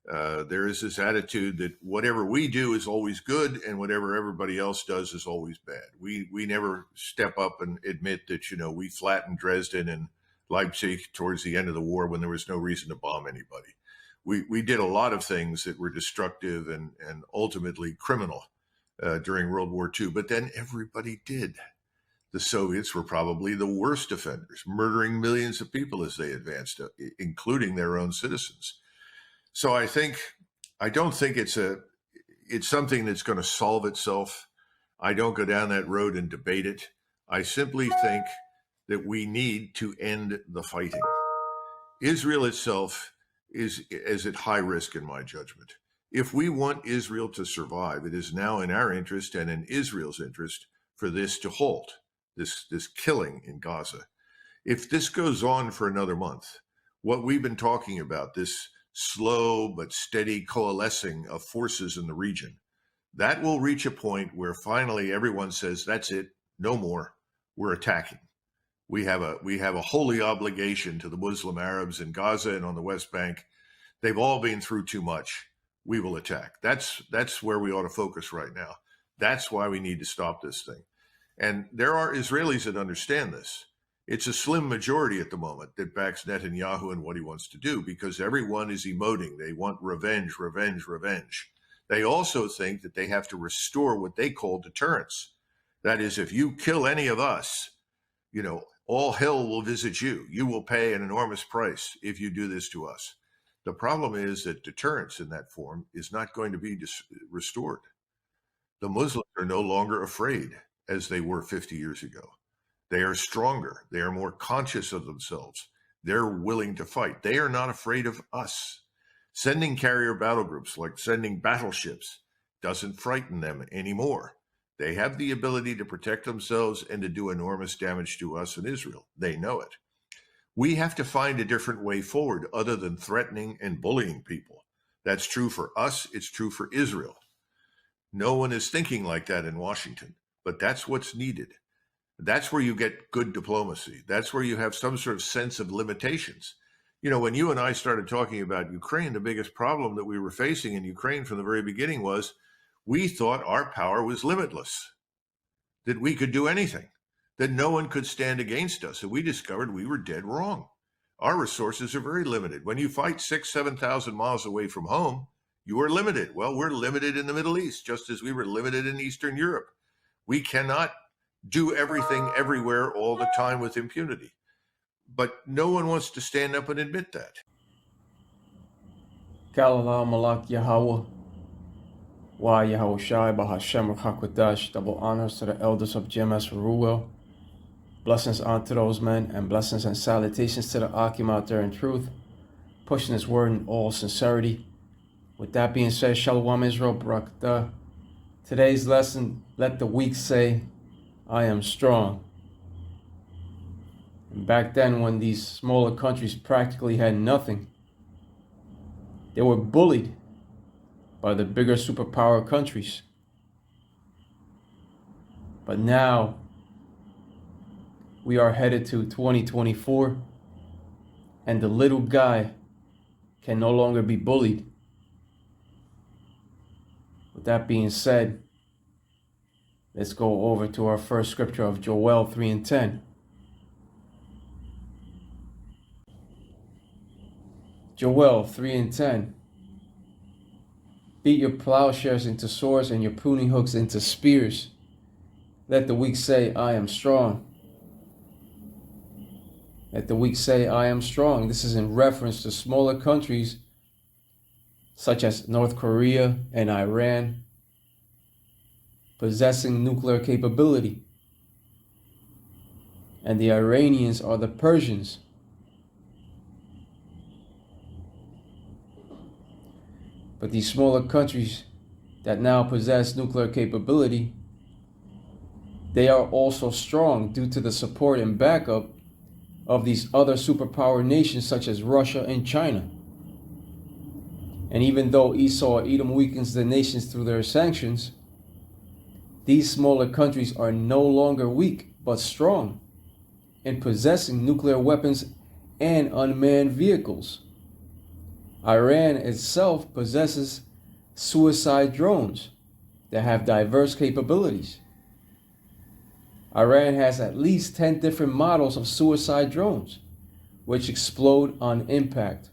There is this attitude that whatever we do is always good and whatever everybody else does is always bad. We never step up and admit that, we flattened Dresden and Leipzig towards the end of the war when there was no reason to bomb anybody. We did a lot of things that were destructive and ultimately criminal during World War II, but then everybody did. The Soviets were probably the worst offenders, murdering millions of people as they advanced, including their own citizens. So I don't think it's something that's going to solve itself. I don't go down that road and debate it. I simply think that we need to end the fighting. Israel itself is at high risk in my judgment. If we want Israel to survive, it is now in our interest and in Israel's interest for this to halt, this killing in Gaza. If this goes on for another month, what we've been talking about, this slow but steady coalescing of forces in the region, that will reach a point where finally everyone says, that's it, no more, we're attacking. We have a holy obligation to the Muslim Arabs in Gaza and on the West Bank. They've all been through too much. We will attack. That's where we ought to focus right now. That's why we need to stop this thing. And there are Israelis that understand this. It's a slim majority at the moment that backs Netanyahu and what he wants to do, because everyone is emoting. They want revenge, revenge, revenge. They also think that they have to restore what they call deterrence. That is, if you kill any of us, all hell will visit you. You will pay an enormous price if you do this to us. The problem is that deterrence in that form is not going to be restored. The Muslims are no longer afraid as they were 50 years ago. They are stronger. They are more conscious of themselves. They're willing to fight. They are not afraid of us. Sending carrier battle groups, like sending battleships, doesn't frighten them anymore. They have the ability to protect themselves and to do enormous damage to us in Israel. They know it. We have to find a different way forward other than threatening and bullying people. That's true for us. It's true for Israel. No one is thinking like that in Washington, but that's what's needed. That's where you get good diplomacy. That's where you have some sort of sense of limitations. When you and I started talking about Ukraine, the biggest problem that we were facing in Ukraine from the very beginning was we thought our power was limitless, that we could do anything, that no one could stand against us. And we discovered we were dead wrong. Our resources are very limited. When you fight 6,000, 7,000 miles away from home, you are limited. Well, we're limited in the Middle East, just as we were limited in Eastern Europe. We cannot do everything everywhere all the time with impunity. But no one wants to stand up and admit that. Kalalah Malak Yahweh, Wa Yahweh Shai Bahashem Hakwadash. Double honors to the elders of GMS Ruel. Blessings unto those men, and blessings and salutations to the Akim out there in truth, pushing his word in all sincerity. With that being said, Shalom Israel Barakatah. Today's lesson, let the weak say, I am strong. And back then, when these smaller countries practically had nothing, they were bullied by the bigger superpower countries. But now, we are headed to 2024, and the little guy can no longer be bullied. With that being said, let's go over to our first scripture of Joel 3:10. Joel 3:10. Beat your plowshares into swords and your pruning hooks into spears. Let the weak say, I am strong. Let the weak say, I am strong. This is in reference to smaller countries such as North Korea and Iran possessing nuclear capability. And the Iranians are the Persians. But these smaller countries that now possess nuclear capability, they are also strong due to the support and backup of these other superpower nations such as Russia and China. And even though Esau or Edom weakens the nations through their sanctions, these smaller countries are no longer weak but strong in possessing nuclear weapons and unmanned vehicles. Iran itself possesses suicide drones that have diverse capabilities. Iran has at least 10 different models of suicide drones, which explode on impact.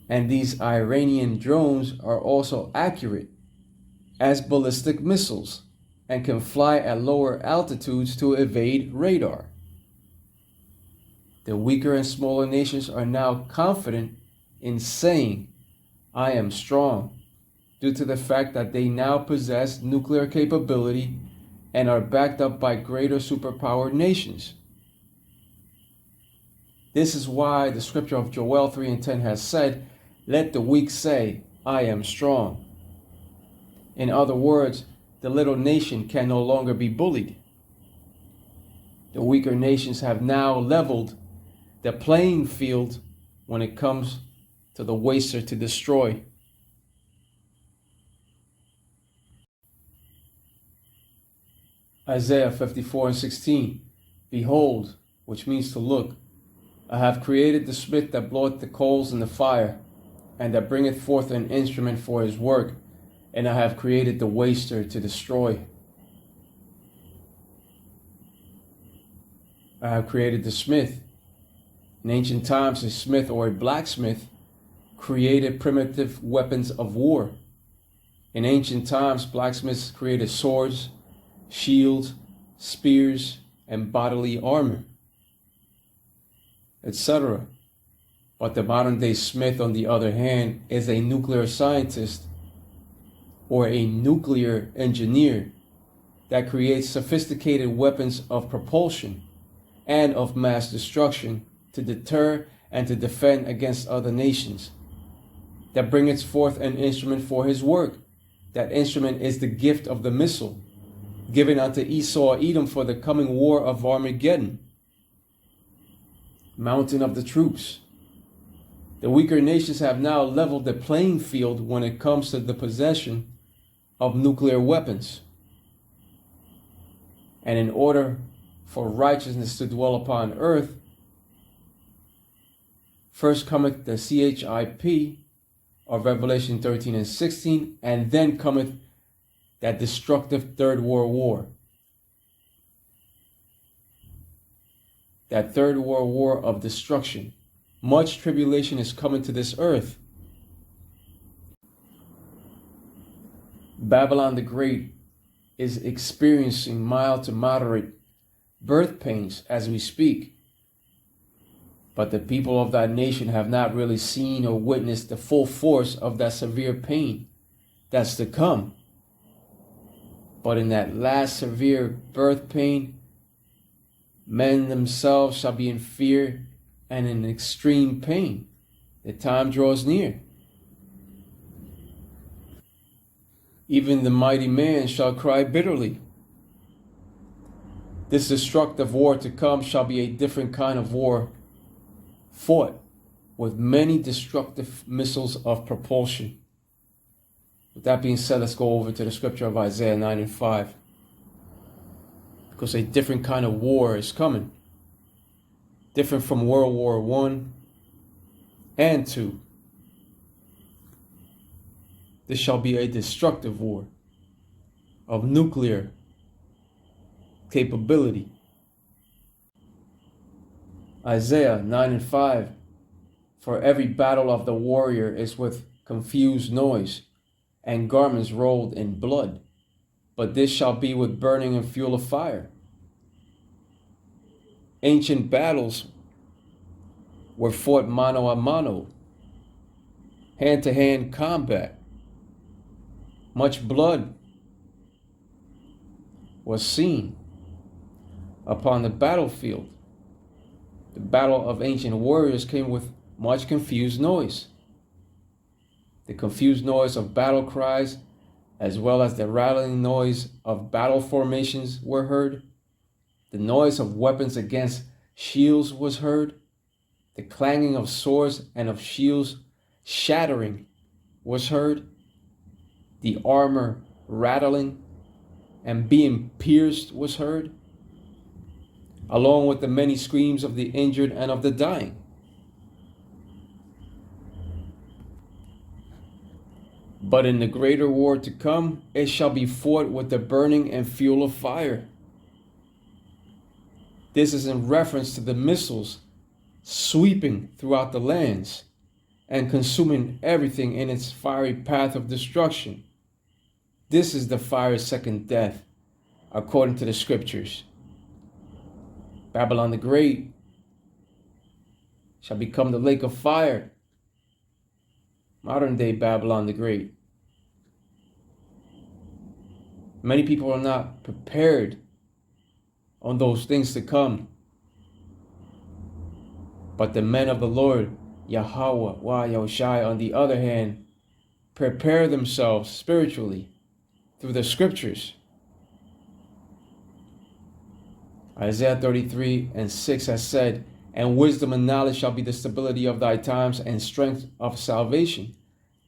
And these Iranian drones are also accurate as ballistic missiles and can fly at lower altitudes to evade radar. The weaker and smaller nations are now confident in saying, "I am strong," due to the fact that they now possess nuclear capability and are backed up by greater superpowered nations. This is why the scripture of Joel 3:10 has said, "Let the weak say, I am strong." In other words, the little nation can no longer be bullied. The weaker nations have now leveled the playing field when it comes to the waster to destroy. Isaiah 54:16, "Behold," which means to look, "I have created the smith that bloweth the coals in the fire, and that bringeth forth an instrument for his work, and I have created the waster to destroy." I have created the smith. In ancient times, a smith or a blacksmith created primitive weapons of war. In ancient times, blacksmiths created swords, shields, spears, and bodily armor, etc. But the modern day smith, on the other hand, is a nuclear scientist or a nuclear engineer that creates sophisticated weapons of propulsion and of mass destruction to deter and to defend against other nations, that bringeth forth an instrument for his work. That instrument is the gift of the missile, given unto Esau Edom for the coming war of Armageddon, mountain of the troops. The weaker nations have now leveled the playing field when it comes to the possession of nuclear weapons. And in order for righteousness to dwell upon earth, first cometh the CHIP of Revelation 13 and 16, and then cometh that destructive third world war. That third world war of destruction. Much tribulation is coming to this earth. Babylon the Great is experiencing mild to moderate birth pains as we speak. But the people of that nation have not really seen or witnessed the full force of that severe pain that's to come. But in that last severe birth pain, men themselves shall be in fear and in extreme pain. The time draws near. Even the mighty man shall cry bitterly. This destructive war to come shall be a different kind of war, fought with many destructive missiles of propulsion. With that being said, let's go over to the scripture of Isaiah 9 and 5. Because a different kind of war is coming. Different from World War I and II. This shall be a destructive war of nuclear capability. Isaiah 9 and 5. For every battle of the warrior is with confused noise, and garments rolled in blood. But this shall be with burning and fuel of fire. Ancient battles were fought mano a mano, hand-to-hand combat. Much blood was seen upon the battlefield. The battle of ancient warriors came with much confused noise. The confused noise of battle cries, as well as the rattling noise of battle formations were heard. The noise of weapons against shields was heard. The clanging of swords and of shields shattering was heard. The armor rattling and being pierced was heard, along with the many screams of the injured and of the dying. But in the greater war to come, it shall be fought with the burning and fuel of fire. This is in reference to the missiles sweeping throughout the lands and consuming everything in its fiery path of destruction. This is the fire's second death, according to the scriptures. Babylon the Great shall become the lake of fire. Modern day Babylon the Great. Many people are not prepared on those things to come. But the men of the Lord, Yahweh, Yahushai, on the other hand, prepare themselves spiritually through the scriptures. Isaiah 33:6 has said, and wisdom and knowledge shall be the stability of thy times and strength of salvation.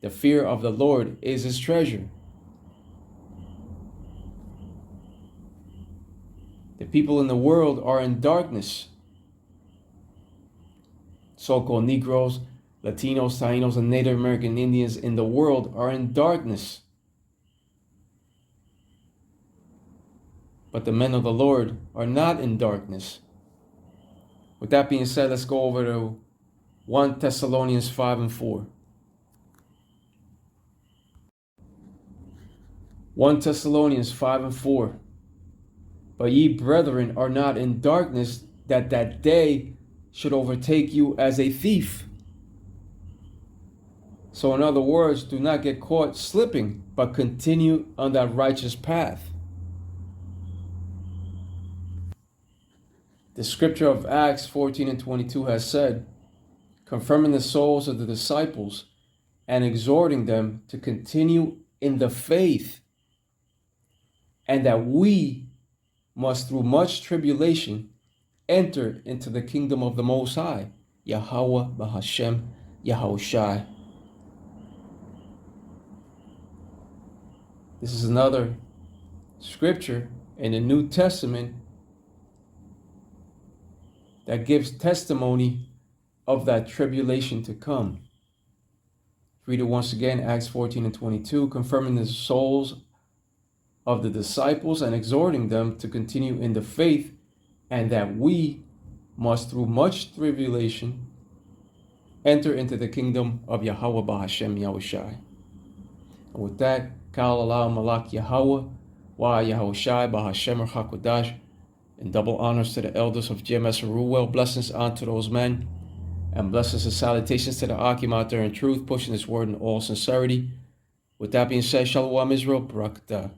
The fear of the Lord is his treasure. The people in the world are in darkness. So-called Negroes, Latinos, Tainos, and Native American Indians in the world are in darkness. But the men of the Lord are not in darkness. With that being said, let's go over to 1 Thessalonians 5:4. 1 Thessalonians 5:4. But ye, brethren, are not in darkness, that that day should overtake you as a thief. So in other words, do not get caught slipping, but continue on that righteous path. The scripture of Acts 14:22 has said, confirming the souls of the disciples and exhorting them to continue in the faith, and that we must through much tribulation enter into the kingdom of the Most High, Yahweh Bahashem Yahushai. This is another scripture in the New Testament that gives testimony of that tribulation to come. Read it once again, Acts 14:22, confirming the souls of the disciples and exhorting them to continue in the faith, and that we must through much tribulation enter into the kingdom of Yahweh Bahashem Yahushai. And with that, Kal Allah Malak Yahweh, Wa Yahushai Bahashem HaKodash, and double honors to the elders of GMS Ruwell, blessings unto those men, and blessings and salutations to the Akim out there in truth, pushing this word in all sincerity. With that being said, Shalom Israel, Barakatah.